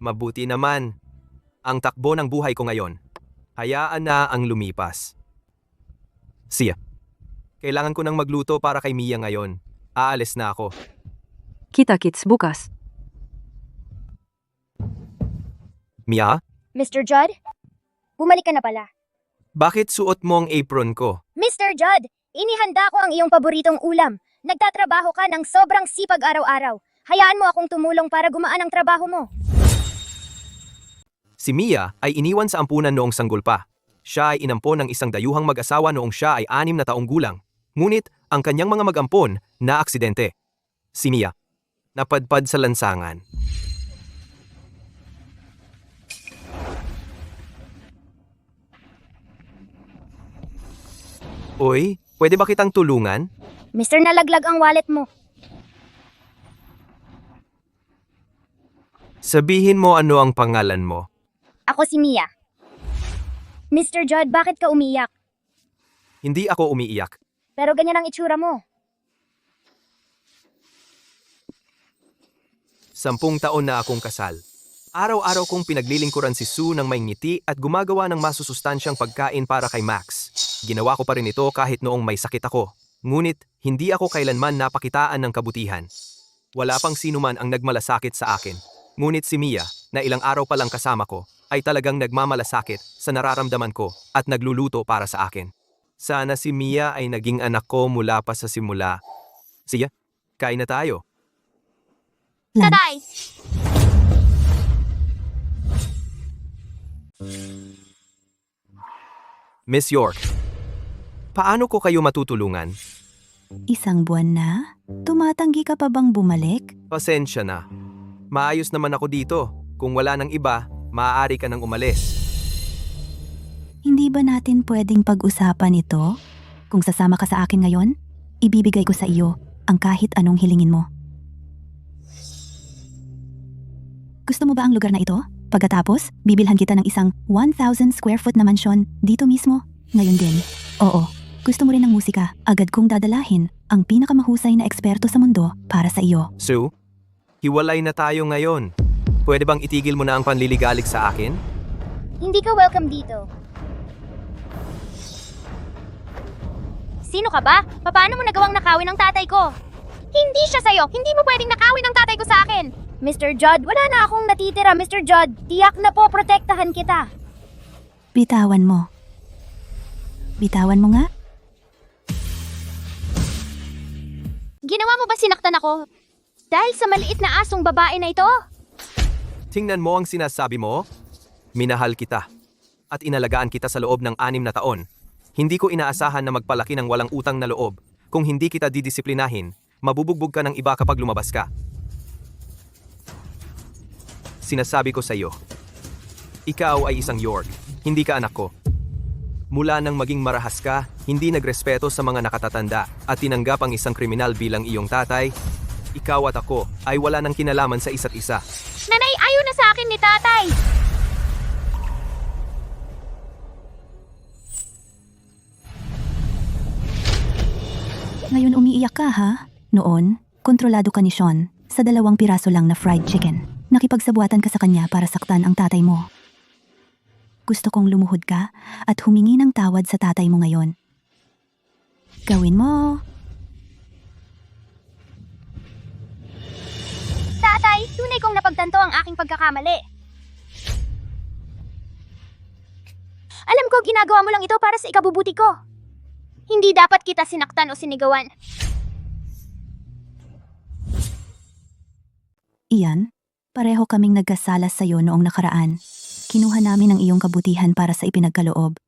Mabuti naman. Ang takbo ng buhay ko ngayon. Hayaan na ang lumipas. Siya. Kailangan ko nang magluto para kay Mia ngayon. Aalis na ako. Kita-kits bukas. Mia? Mr. Judd? Bumalik ka na pala. Bakit suot mo ang apron ko? Mr. Judd, inihanda ko ang iyong paboritong ulam. Nagtatrabaho ka ng sobrang sipag araw-araw. Hayaan mo akong tumulong para gumaan ang trabaho mo. Si Mia ay iniwan sa ampunan noong sanggol pa. Siya ay inampon ng isang dayuhang mag-asawa noong siya ay 6 na taong gulang. Ngunit ang kanyang mga mag-ampon na aksidente. Si Mia, napadpad sa lansangan. Uy, pwede ba kitang tulungan? Mr. Nalaglag ang wallet mo. Sabihin mo ano ang pangalan mo. Ako si Mia. Mr. Judd, bakit ka umiyak? Hindi ako umiiyak. Pero ganyan ang itsura mo. 10 taon na akong kasal. Araw-araw kong pinaglilingkuran si Sue ng may ngiti at gumagawa ng masusustansyang pagkain para kay Max. Ginawa ko pa rin ito kahit noong may sakit ako. Ngunit, hindi ako kailanman napakitaan ng kabutihan. Wala pang sinuman ang nagmalasakit sa akin. Ngunit si Mia, na ilang araw pa lang kasama ko, ay talagang nagmamalasakit sa nararamdaman ko at nagluluto para sa akin. Sana si Mia ay naging anak ko mula pa sa simula. Siya, kain na tayo. Tatay! Miss York, paano ko kayo matutulungan? 1 buwan na? Tumatanggi ka pa bang bumalik? Pasensya na. Maayos naman ako dito. Kung wala nang iba, maaari ka nang umalis. Hindi ba natin pwedeng pag-usapan ito? Kung sasama ka sa akin ngayon, ibibigay ko sa iyo ang kahit anong hilingin mo. Gusto mo ba ang lugar na ito? Pagkatapos, bibilhan kita ng isang 1,000 square foot na mansyon dito mismo. Ngayon din. Oo. Gusto mo rin ng musika, agad kong dadalahin ang pinakamahusay na eksperto sa mundo para sa iyo. Sue, hiwalay na tayo ngayon. Pwede bang itigil mo na ang panliligalig sa akin? Hindi ka welcome dito. Sino ka ba? Paano mo nagawang nakawin ang tatay ko? Hindi siya sa'yo! Hindi mo pwedeng nakawin ang tatay ko sa akin! Mr. Judd, wala na akong natitira, Mr. Judd. Tiyak na po, protektahan kita. Bitawan mo. Bitawan mo nga? Ginawa mo ba sinaktan ako? Dahil sa maliit na asong babae na ito? Tingnan mo ang sinasabi mo. Minahal kita. At inalagaan kita sa loob ng 6 na taon. Hindi ko inaasahan na magpalaki ng walang utang na loob. Kung hindi kita didisiplinahin, mabubugbog ka ng iba kapag lumabas ka. Sinasabi ko sa iyo, ikaw ay isang York, hindi ka anak ko. Mula nang maging marahas ka, hindi nagrespeto sa mga nakatatanda at tinanggap ang isang kriminal bilang iyong tatay, ikaw at ako ay wala nang kinalaman sa isa't isa. Nanay, ayaw na sa akin ni tatay! Ngayon umiiyak ka ha? Noon, kontrolado ka ni Sean sa 2 piraso lang na fried chicken. Nakipagsabuatan ka sa kanya para saktan ang tatay mo. Gusto kong lumuhod ka at humingi ng tawad sa tatay mo ngayon. Gawin mo. Tatay, tunay kong napagtanto ang aking pagkakamali. Alam ko, ginagawa mo lang ito para sa ikabubuti ko. Hindi dapat kita sinaktan o sinigawan. Ian, pareho kaming nagkasalas sa iyo noong nakaraan. Kinuha namin ang iyong kabutihan para sa ipinagkaloob.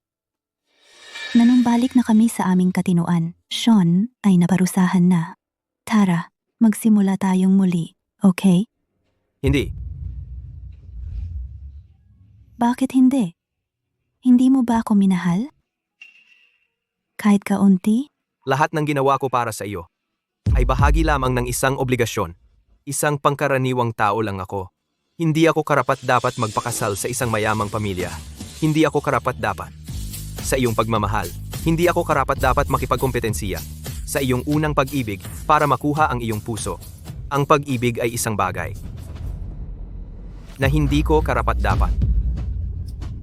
Nanumbalik na kami sa aming katinuan. Sean ay naparusahan na. Tara, magsimula tayong muli, okay? Hindi. Bakit hindi? Hindi mo ba ako minahal? Kahit kaunti? Lahat ng ginawa ko para sa iyo ay bahagi lamang ng isang obligasyon. Isang pangkaraniwang tao lang ako. Hindi ako karapat-dapat magpakasal sa isang mayamang pamilya. Hindi ako karapat-dapat sa iyong pagmamahal. Hindi ako karapat-dapat makipagkompetensiya sa iyong unang pag-ibig para makuha ang iyong puso. Ang pag-ibig ay isang bagay na hindi ko karapat-dapat.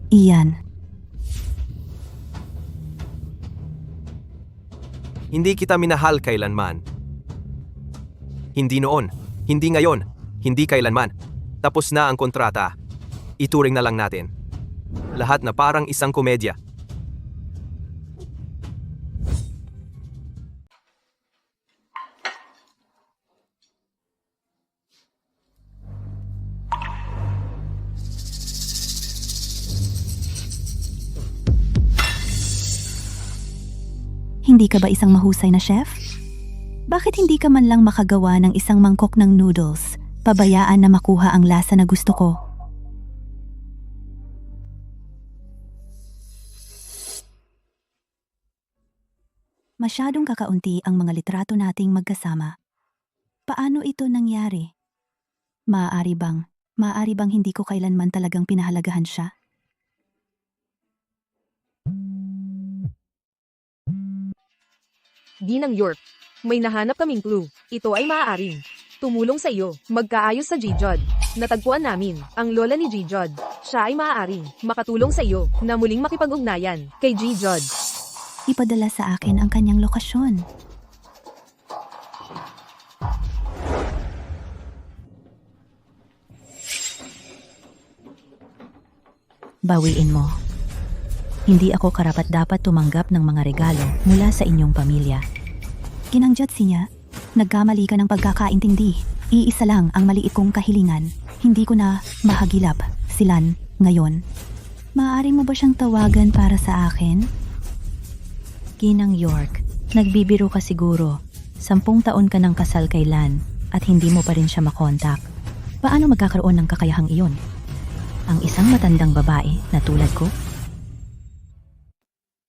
Ian. Hindi kita minahal kailanman. Hindi noon. Hindi ngayon, hindi kailanman. Tapos na ang kontrata. Ituring na lang natin. Lahat na parang isang komedya. Hindi ka ba isang mahusay na chef? Bakit hindi ka man lang makagawa ng isang mangkok ng noodles? Pabayaan na makuha ang lasa na gusto ko. Masyadong kakaunti ang mga litrato nating magkasama. Paano ito nangyari? Maaari bang hindi ko kailanman talagang pinahalagahan siya? Ginang York, may nahanap kaming clue. Ito ay maaaring tumulong sa iyo magkaayos sa G-Jod. Natagpuan namin ang lola ni G-Jod. Siya ay maaaring makatulong sa iyo na muling makipag-ugnayan kay G-Jod. Ipadala sa akin ang kanyang lokasyon. Bawiin mo. Hindi ako karapat-dapat tumanggap ng mga regalo mula sa inyong pamilya. Ginangjat siya, nagkamali ka ng pagkakaintindi. Iisa lang ang maliit kong kahilingan. Hindi ko na mahagilap silan ngayon. Maaari mo ba siyang tawagan para sa akin? Ginang York, nagbibiro ka siguro. 10 taon ka ng kasal kay Lan at hindi mo pa rin siya makontak. Paano magkakaroon ng kakayahang iyon? Ang isang matandang babae na tulad ko?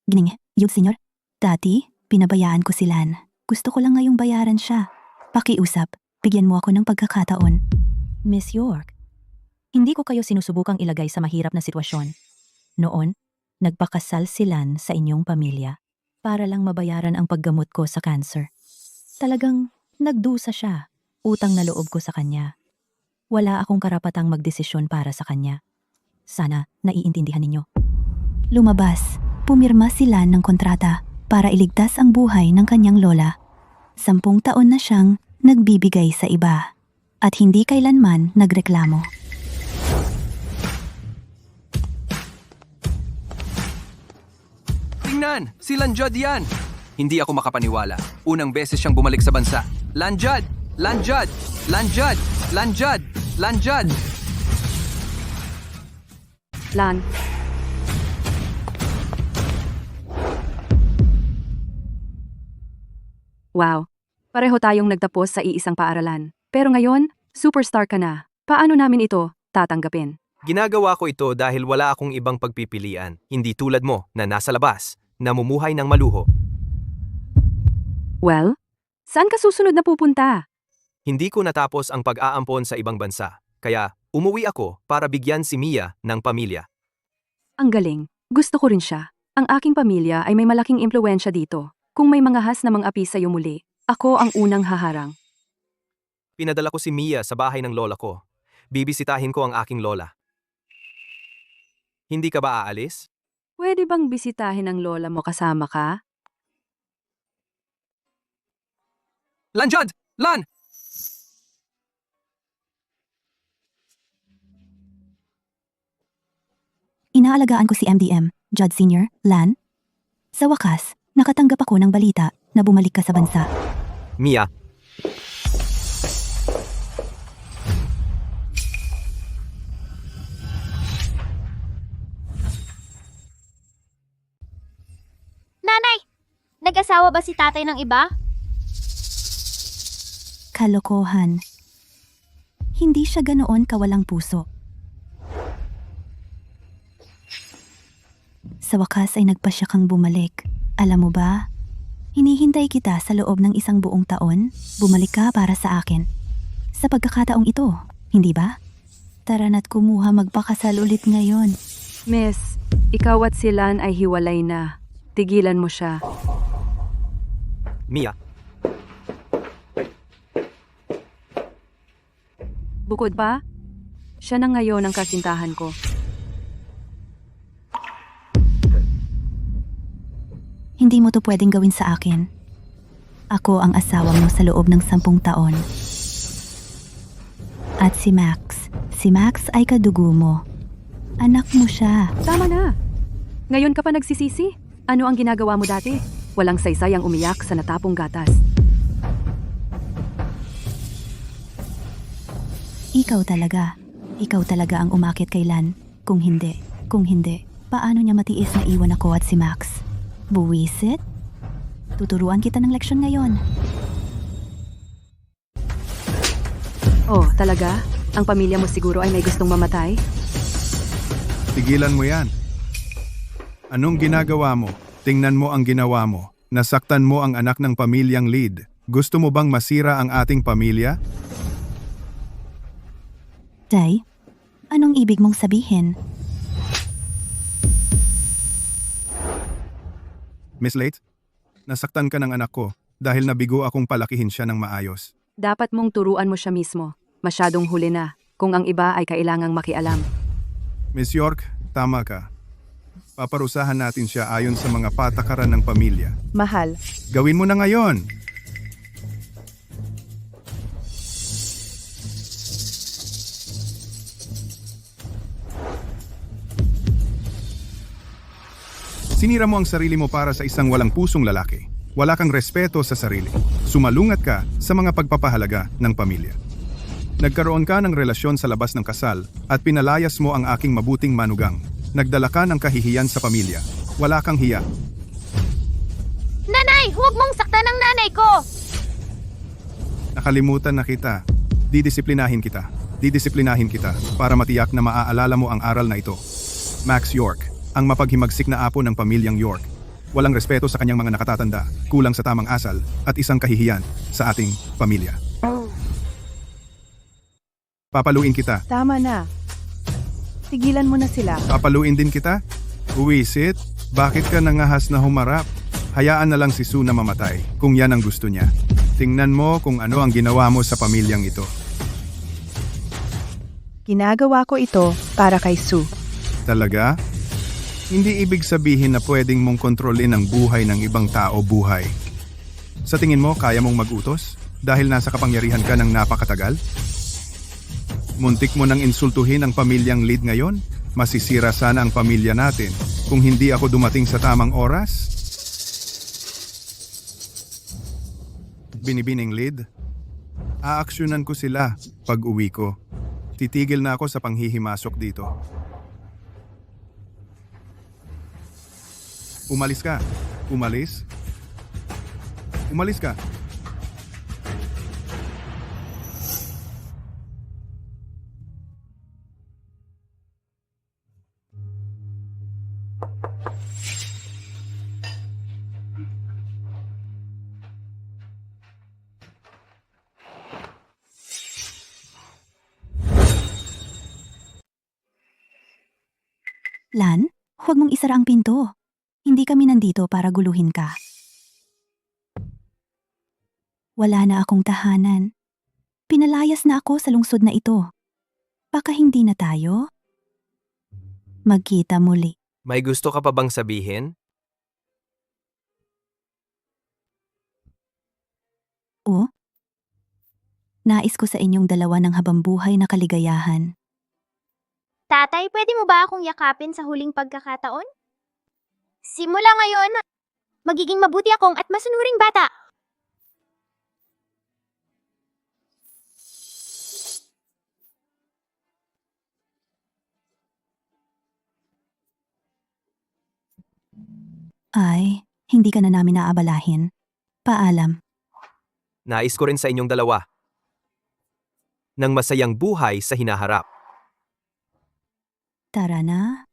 Gining, senyor. Dati, pinabayaan ko si Lan. Gusto ko lang ngayong bayaran siya. Pakiusap, bigyan mo ako ng pagkakataon. Miss York, hindi ko kayo sinusubukang ilagay sa mahirap na sitwasyon. Noon, nagpakasal si Lan sa inyong pamilya para lang mabayaran ang paggamot ko sa cancer. Talagang nagdusa siya. Utang na loob ko sa kanya. Wala akong karapatang magdesisyon para sa kanya. Sana naiintindihan ninyo. Lumabas, pumirma si Lan ng kontrata para iligtas ang buhay ng kanyang lola. 10 taon na siyang nagbibigay sa iba at hindi kailanman nagreklamo. Tingnan! Si Lanjad yan! Hindi ako makapaniwala. Unang beses siyang bumalik sa bansa. Lanjad! Lanjad! Lanjad! Lanjad! Lanjad! Lan, wow, pareho tayong nagtapos sa iisang paaralan. Pero ngayon, superstar ka na. Paano namin ito tatanggapin? Ginagawa ko ito dahil wala akong ibang pagpipilian, hindi tulad mo na nasa labas, namumuhay ng maluho. Well, saan ka susunod na pupunta? Hindi ko natapos ang pag-aampon sa ibang bansa, kaya umuwi ako para bigyan si Mia ng pamilya. Ang galing. Gusto ko rin siya. Ang aking pamilya ay may malaking impluwensya dito. Kung may mga has na mga api sa'yo muli, ako ang unang haharang. Pinadala ko si Mia sa bahay ng lola ko. Bibisitahin ko ang aking lola. Hindi ka ba aalis? Pwede bang bisitahin ang lola mo kasama ka? Lanjad! Lan! Inaalagaan ko si MDM, Judd Sr., Lan. Sa wakas, nakatanggap ako ng balita na bumalik ka sa bansa. Mia, Nanay! Nag-asawa ba si tatay ng iba? Kalokohan. Hindi siya ganoon kawalang puso. Sa wakas ay nagpasya kang bumalik. Alam mo ba, hinihintay kita sa loob ng 1 buong taon. Bumalik ka para sa akin. Sa pagkakataong ito, hindi ba? Tara na't kumuha magpakasal ulit ngayon. Miss, ikaw at si Lan ay hiwalay na. Tigilan mo siya. Mia, Bukod pa, siya na ngayon ang kasintahan ko. Hindi mo to pwedeng gawin sa akin. Ako ang asawa mo sa loob ng 10 taon. At si Max ay kadugo mo. Anak mo siya. Tama na. Ngayon ka pa nagsisisi? Ano ang ginagawa mo dati? Walang saysay ang umiyak sa natapong gatas. Ikaw talaga ang umakit kay Lan. Kung hindi, paano niya matiis na iwan ako at si Max? Buwisit? Tuturuan kita ng leksyon ngayon. Oh, talaga? Ang pamilya mo siguro ay may gustong mamatay? Tigilan mo yan. Anong ginagawa mo? Tingnan mo ang ginawa mo. Nasaktan mo ang anak ng pamilyang lead. Gusto mo bang masira ang ating pamilya? Day, anong ibig mong sabihin? Miss Late, nasaktan ka ng anak ko dahil nabigo akong palakihin siya ng maayos. Dapat mong turuan mo siya mismo. Masyadong huli na, kung ang iba ay kailangang makialam. Miss York, tama ka. Paparusahan natin siya ayon sa mga patakaran ng pamilya. Mahal, Gawin mo na ngayon! Sinira mo ang sarili mo para sa isang walang pusong lalaki. Wala kang respeto sa sarili. Sumalungat ka sa mga pagpapahalaga ng pamilya. Nagkaroon ka ng relasyon sa labas ng kasal at pinalayas mo ang aking mabuting manugang. Nagdala ka ng kahihiyan sa pamilya. Wala kang hiya. Nanay! Huwag mong saktan ang nanay ko! Nakalimutan na kita. Didisiplinahin kita. Didisiplinahin kita para matiyak na maaalala mo ang aral na ito. Max York, ang mapaghimagsik na apo ng pamilyang York. Walang respeto sa kanyang mga nakatatanda, kulang sa tamang asal, at isang kahihiyan sa ating pamilya. Papaluin kita. Tama na. Tigilan mo na sila. Papaluin din kita? Uwisit, bakit ka nangahas na humarap? Hayaan na lang si Sue na mamatay kung yan ang gusto niya. Tingnan mo kung ano ang ginawa mo sa pamilyang ito. Ginagawa ko ito para kay Sue. Talaga? Hindi ibig sabihin na pwedeng mong kontrolin ang buhay ng ibang tao buhay. Sa tingin mo, kaya mong mag-utos? Dahil nasa kapangyarihan ka ng napakatagal? Muntik mo nang insultuhin ang pamilyang lead ngayon? Masisira sana ang pamilya natin kung hindi ako dumating sa tamang oras? Binibining lead? Aaksyonan ko sila pag uwi ko. Titigil na ako sa panghihimasok dito. Umalis ka. Umalis? Umalis ka. Lan, huwag mong isara ang pinto. Hindi kami nandito para guluhin ka. Wala na akong tahanan. Pinalayas na ako sa lungsod na ito. Baka hindi na tayo? Magkita muli. May gusto ka pa bang sabihin? O? Nais ko sa inyong dalawa ng habambuhay na kaligayahan. Tatay, pwede mo ba akong yakapin sa huling pagkakataon? Simula ngayon, magiging mabuti akong at masunuring bata. Ay, hindi ka na namin naabalahin. Paalam. Nais ko rin sa inyong dalawa ng masayang buhay sa hinaharap. Tara na.